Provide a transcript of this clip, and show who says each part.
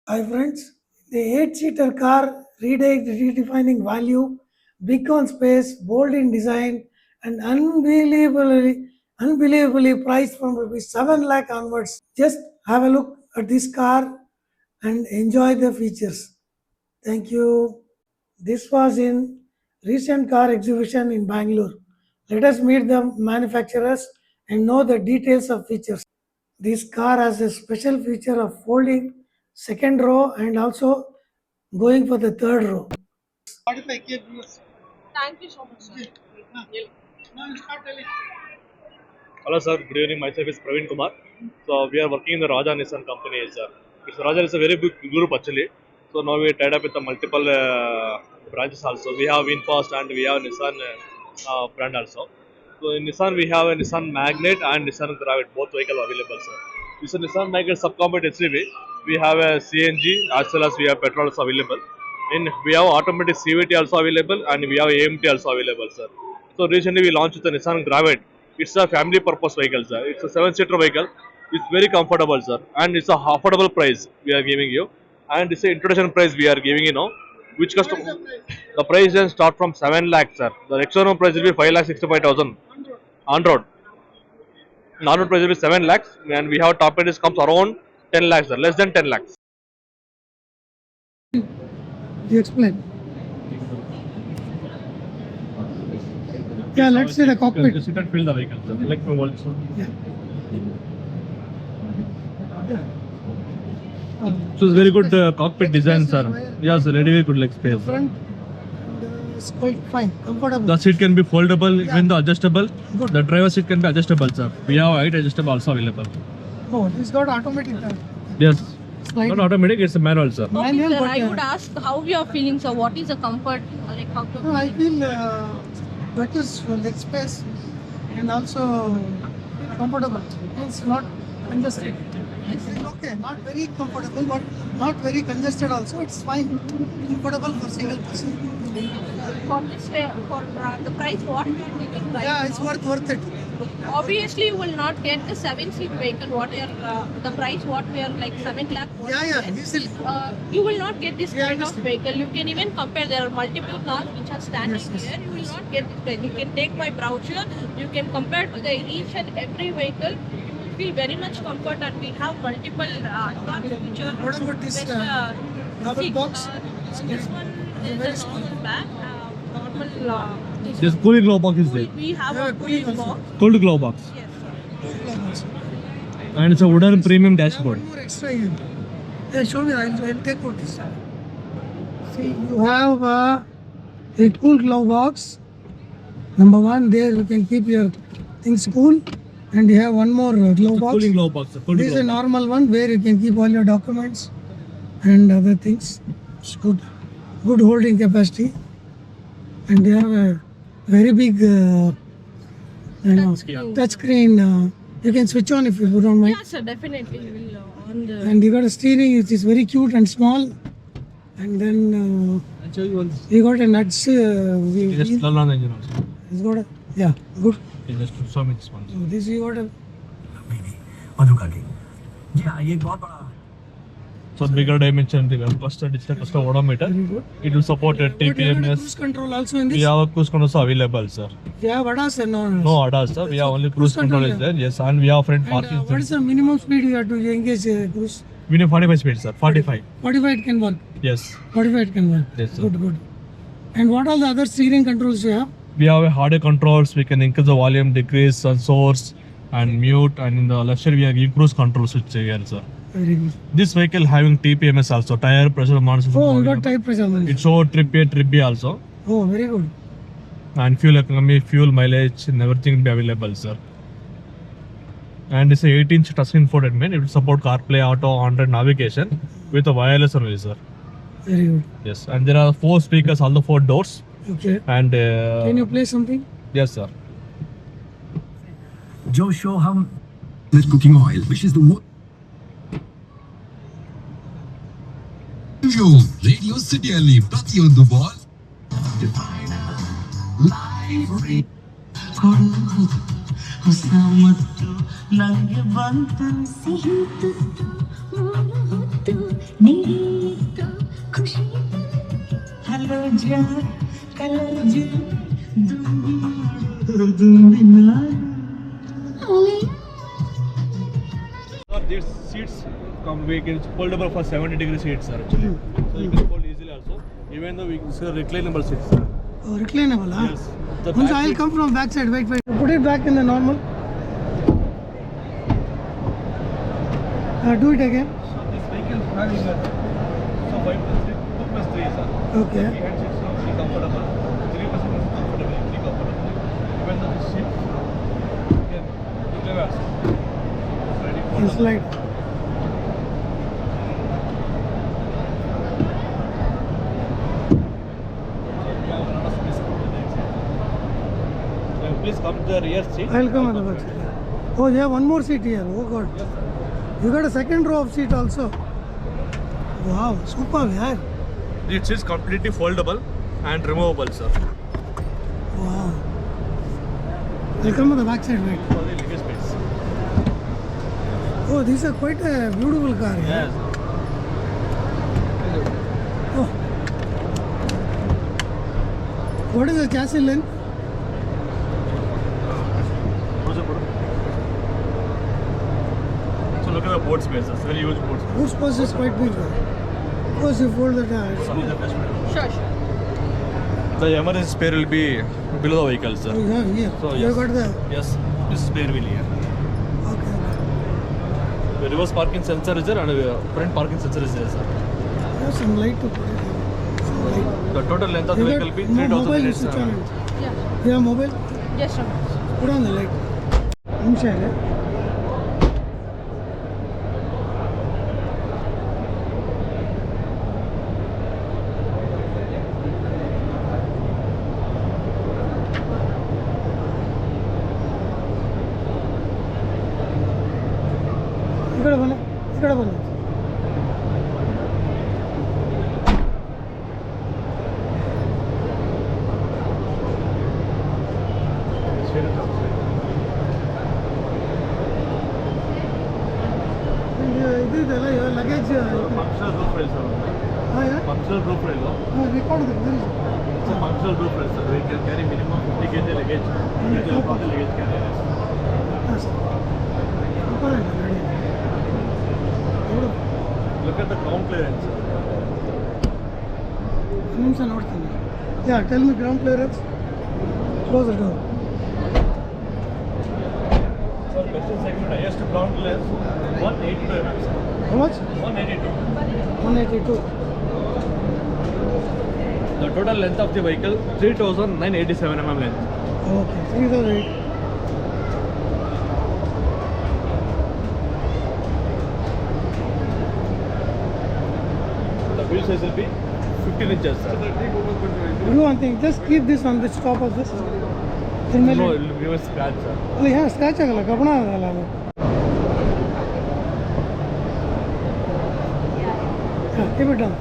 Speaker 1: Hi friends, the 8-seater car redefining value, big on space, bold in design, and unbelievably priced from rupees 7 lakh onwards. Just have a look at this car and enjoy the features. Thank you. This was in recent car exhibition in Bangalore. Let us meet the manufacturers and know the details of features. This car has a special feature of folding second row and also going for the third row.
Speaker 2: Thank you so much, sir.
Speaker 3: Hello sir, good evening. Myself is Praveen Kumar. So we are working in the Raja Nissan company, sir. Raja is a very big group actually. So now we are tied up with the multiple branches also. We have Winfast and we have Nissan brand also. So in Nissan we have a Nissan Magnet and Nissan Gravit, both vehicles available, sir. This is Nissan Magnet subcompact SUV. We have a CNG as well as we have petrol also available. In we have automatic CVT also available and we have AMT also available, sir. So recently we launched the Nissan Gravit. It's a family purpose vehicle, sir. It's a 7-seater vehicle. It's very comfortable, sir, and it's a affordable price we are giving you. And it's an introduction price we are giving you now, which customer the price can start from 7 lakhs, sir. The external price will be 5,65,000 on road. Normal price will be 7 lakhs, and we have top end comes around 10 lakhs, sir, less than 10 lakhs.
Speaker 1: You explain. Yeah, let's see the cockpit.
Speaker 3: You can feel the vehicle, sir. Like my also.
Speaker 1: Yeah.
Speaker 3: So it's very good cockpit design, sir. Yes, very good leg space.
Speaker 1: Front is quite fine, comfortable.
Speaker 3: The seat can be foldable, even the adjustable.
Speaker 1: Good.
Speaker 3: The driver seat can be adjustable, sir. We have height adjustable also available.
Speaker 1: Oh, this got automatic.
Speaker 3: Yes.
Speaker 1: Slide.
Speaker 3: Not automatic, it's a manual, sir.
Speaker 2: Okay,
Speaker 1: Manual,
Speaker 2: sir,
Speaker 1: but,
Speaker 2: I would ask how you are feeling, sir. What is the comfort? Like how to
Speaker 1: No, I feel better leg space and also comfortable. It's not congested. It's okay, not very comfortable, but not very congested also. It's fine, comfortable for single person.
Speaker 2: for this for the price what you are giving right
Speaker 1: Yeah, it's
Speaker 2: now?
Speaker 1: worth it.
Speaker 2: Obviously, you will not get the 7-seat vehicle. What are the price? What we are like 7 lakh?
Speaker 1: Yeah, easily.
Speaker 2: You will not get this
Speaker 1: Yeah,
Speaker 2: kind of
Speaker 1: understand.
Speaker 2: vehicle. You can even compare. There are multiple cars which are standing
Speaker 1: Yes.
Speaker 2: here. You will not get this price. You can take my brochure. You can compare to the each and every vehicle. You will feel very much comfort, and we have multiple advanced features.
Speaker 1: What about this double
Speaker 2: see,
Speaker 1: box?
Speaker 2: this one is
Speaker 1: Very
Speaker 2: a
Speaker 1: small.
Speaker 2: normal bag. Normal.
Speaker 3: This cooling glove box is there.
Speaker 2: We have
Speaker 1: Yeah,
Speaker 2: a
Speaker 1: cooling
Speaker 2: cooling
Speaker 1: also.
Speaker 2: box.
Speaker 3: Cold glove box.
Speaker 2: Yes, sir.
Speaker 3: And it's a wooden premium
Speaker 1: Yeah,
Speaker 3: dashboard.
Speaker 1: one more extra here. Yeah, show me. I'll take out this. See, you have a cool glove box. Number one, there you can keep your things cool, and you have one more glove box.
Speaker 3: Cooling glove box. Cold
Speaker 1: This is a
Speaker 3: glove box.
Speaker 1: normal one where you can keep all your documents and other things. It's good holding capacity, and they have a very big touch screen. You can switch on if you don't mind.
Speaker 2: Yeah, sir, definitely. We will on the.
Speaker 1: And you got a steering which is very cute and small, and then
Speaker 3: I'll show you once.
Speaker 1: you got a nuts.
Speaker 3: You just turn on the engine also.
Speaker 1: It's got a, yeah, good.
Speaker 3: You just show me this one.
Speaker 1: So this you got a
Speaker 3: So bigger dimension, the cluster digital cluster odometer.
Speaker 1: very good.
Speaker 3: It will support a
Speaker 1: But you have a
Speaker 3: TPMS.
Speaker 1: cruise control also in
Speaker 3: We
Speaker 1: this.
Speaker 3: have a cruise control also available, sir.
Speaker 1: You have ADAS and no.
Speaker 3: No ADAS, sir. We have only cruise control is there. Yes, and we have front
Speaker 1: And
Speaker 3: parking.
Speaker 1: what is the minimum speed you have to engage cruise?
Speaker 3: We need 45 speed, sir. 45.
Speaker 1: 45 it can work.
Speaker 3: Yes.
Speaker 1: 45 it can work.
Speaker 3: Yes, sir.
Speaker 1: Good. And what are the other steering controls you have?
Speaker 3: We have a harder controls. We can increase the volume, decrease, and source, and mute. And in the left side, we have cruise control switch here, sir.
Speaker 1: Very good.
Speaker 3: This vehicle having TPMS also, tire pressure monitoring.
Speaker 1: Oh, you got type pressure monitoring.
Speaker 3: It show trip A, trip B also,
Speaker 1: Oh, very good.
Speaker 3: and fuel economy, fuel mileage, and everything will be available, sir. And it's a 18-inch touchscreen infotainment. It will support CarPlay, Auto, Android navigation with a wireless service, sir.
Speaker 1: Very good.
Speaker 3: Yes, and there are 4 speakers, all the 4 doors,
Speaker 1: Okay.
Speaker 3: and
Speaker 1: Can you play something?
Speaker 3: yes, sir.
Speaker 4: Joe show hum cooking oil, which is the Radio City Ali, ಪ್ರತಿಯೊಂದು ball
Speaker 5: ಹೊಸ ಮತ್ತು ನಂಗೆ ಬಂತು ಸಿಹಿ ತುತ್ತು ಮೂರು ಹೊತ್ತು मेरी तो खुशी हेलो जान कलर जान दूंगी ना
Speaker 3: Sir, these seats come we can foldable for 70-degree seats, sir. Actually, so you can fold easily also. Even though it's a reclinable seats, sir.
Speaker 1: Oh, reclinable, huh?
Speaker 3: Yes. The
Speaker 1: Once
Speaker 3: back
Speaker 1: I'll
Speaker 3: seat-
Speaker 1: come from back side. Wait. Put it back in the normal. Do it again.
Speaker 3: So this vehicle having a 5 plus 3, 2 plus 3, sir.
Speaker 1: Okay.
Speaker 3: The hand seats are very comfortable. 3 person is comfortable, very comfortable. Even though the seats, you can recline also. Sliding
Speaker 1: You
Speaker 3: foldable.
Speaker 1: slide.
Speaker 3: Please come to the rear seat.
Speaker 1: I'll come on the back side. Oh, you have one more seat here. Oh God. You got a second row of seat also. Wow, superb, yeah.
Speaker 3: It is completely foldable and removable, sir.
Speaker 1: Wow. I'll come on the back side. Wait.
Speaker 3: For the luggage space.
Speaker 1: Oh, these are quite a beautiful car. Yeah?
Speaker 3: Yes.
Speaker 1: Oh. What is the chassis length?
Speaker 3: So look at the board space. It's very huge board space.
Speaker 1: Boot space is quite big. Of course, you fold the tires.
Speaker 2: Sure.
Speaker 3: The emergency spare will be below the vehicle, sir.
Speaker 1: Oh, you have here.
Speaker 3: So,
Speaker 1: You
Speaker 3: yes.
Speaker 1: got the.
Speaker 3: Yes, this spare wheel here.
Speaker 1: Okay.
Speaker 3: The reverse parking sensor is there and front parking sensor is there, sir.
Speaker 1: You have some light to put it in. Some light.
Speaker 3: The total length of the
Speaker 1: You
Speaker 3: vehicle
Speaker 1: got
Speaker 3: will be
Speaker 1: mobile,
Speaker 3: 3000
Speaker 1: you
Speaker 3: minutes.
Speaker 1: switch on it.
Speaker 2: Yeah.
Speaker 1: You have mobile?
Speaker 2: Yes, sir.
Speaker 1: Put on the light. ನಿಮಿಷ ಇದೆ. ಈ ಕಡೆ ಬನ್ನಿ. ಈ ಕಡೆ ಬನ್ನಿ. ಇದು ಇದೆಲ್ಲ luggage
Speaker 3: Functional roof rail, sir. Functional roof rail.
Speaker 1: Record
Speaker 3: It's a functional roof rail, sir. We can carry minimum 50 kg luggage. It will for the luggage carriers. Look at the ground clearance, sir.
Speaker 1: ನಿಮಿಷ ನೋಡ್ತೀನಿ. Yeah tell me ground clearance. Close the door.
Speaker 3: So Western segment highest ground clearance 182 mm, sir.
Speaker 1: How much?
Speaker 3: 182.
Speaker 1: 182.
Speaker 3: The total length of the vehicle 3987 mm length.
Speaker 1: Okay. 3008.
Speaker 3: The wheel size will be 15 inches, sir.
Speaker 1: Do one thing. Just keep this on the top of this. Then
Speaker 3: No,
Speaker 1: ಮೇಲೆ
Speaker 3: it will give a scratch, sir.
Speaker 1: ಅಲ್ಲಿ ಏನು scratch ಆಗಲ್ಲ ಕಬ್ಬಣ ಆಗಲ್ಲ ಅದು. Keep it down.